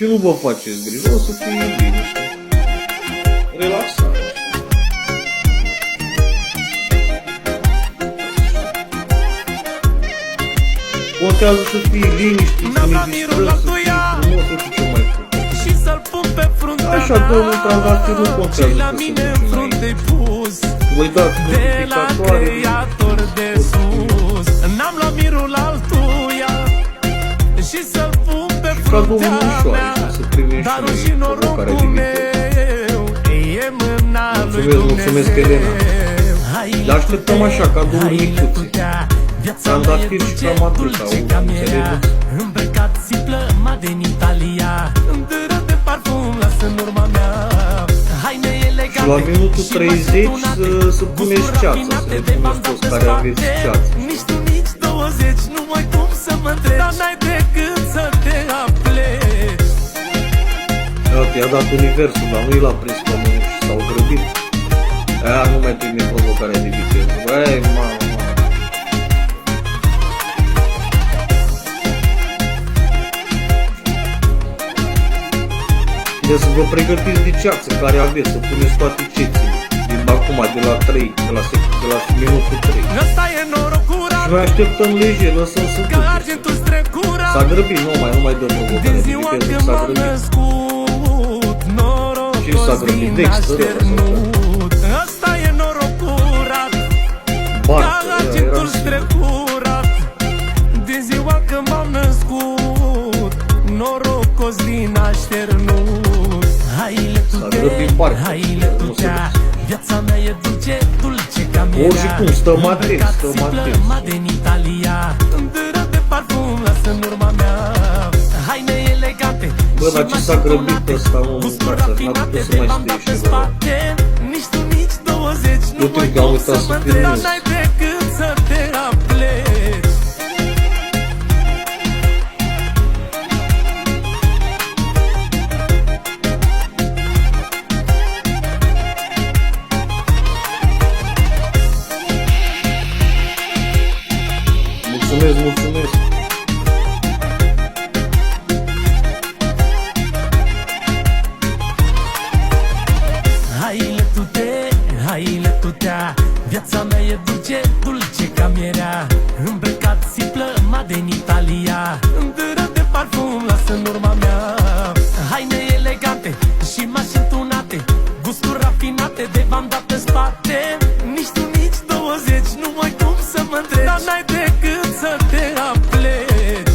Și nu vă faceți griji, o să fie liniște. Relaxare. Contează să fie liniște, să ne distrăm, să fie frumos, să fie ce mai frumos. Așa, domnul Trandafir, nu contează că se duce înainte. Voi dați multiplicatoare. N-am luat mirul altuia și să-l pun pe fruntea mea, darul și norocul meu e mâna lui Dumnezeu. Mulțumesc, Elena. Le așteptăm așa, ca două micuțe. Trandafir și cam atâta, înțelegeți? Îmbrăcat simplă, din Italia, îndără de parfum, lasă în urma mea. Haine elegante și la minutul 30 să puneți ceața, să le puneți toți care aveți ceață. Nici tu, nici 20, nu mai cum să mă întreci, dar n-ai decât să te apleci. Iată, i-a dat universul, dar nu i l-a prins pământul și s-au grăbit. Aia nu mai prinde provocarea de viteză. Băi, mamă. Să vă pregătiți de ceață care aveți, să puneți toate cețile din acum, de la 3, de la minutul 3. Și noi așteptăm lejer, lăsăm să duce. S-a grăbit, nu mai dăm provocarea de viteză, s-a grăbit. Și s-a grăbit, Dexter, ăsta e noroc curat, Bart, ca argintul strecurat. Din ziua când m-am născut, norocos din așternut. Haile tutea, haile tutea, viața mea e dulce, dulce ca mierea. Oricum, stăm atenți, stăm atenți. Din Italia, îndără de parfum, lasă în urma mea. Haine elegante. Bă, dar ce s-a grăbit ăsta, mă, în fața, n-a putut să mai stea și ăla. Nici tu, nici 20, nu Uite mai că am cum uitat să mă să întreci, dar filmez. n-ai decât să te apleci. Mulțumesc. Haile tutea, viața mea e dulce, dulce ca mierea. Îmbrăcat simplă, din Italia, îndără de parfum, lasă în urma mea. Haine elegante și mașini tunate, gusturi rafinate, de v-am dat pe spate. Nici tu, nici 20, nu mai cum să mă întreci, dar n-ai decât să te apleci.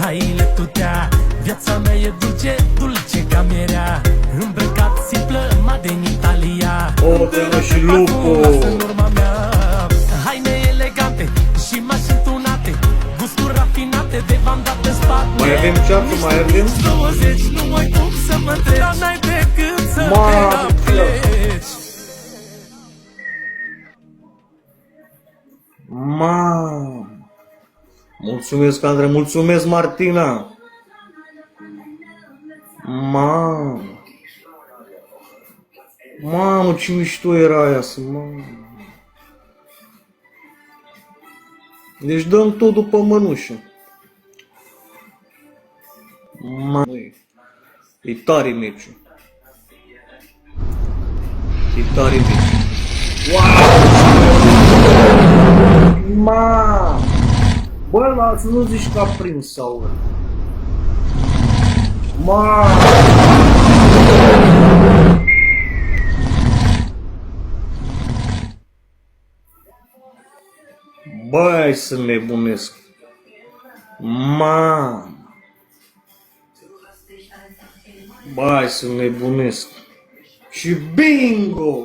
Haile tutea, viața mea e dulce, dulce ca mierea. Îmbrăcat simplă, din Italia, Odele și Lupo. în urma mea. Haine elegante și mașini tunate, gusturi rafinate, de v-am dat pe spate. Mai avem ceață, mai avem? 20, nu mai cum să mă întreci, dar n-ai decât să te apleci. Mulțumesc, Andrei, mulțumesc, Martina. Mamă, ce mișto era aia, mamă. Deci dăm tot după mănușă. E tare meciul. Wow! Bă, lasă, nu zici că a prins sau... Bă, hai să nebunesc. Bă, hai să nebunesc. Și bingo!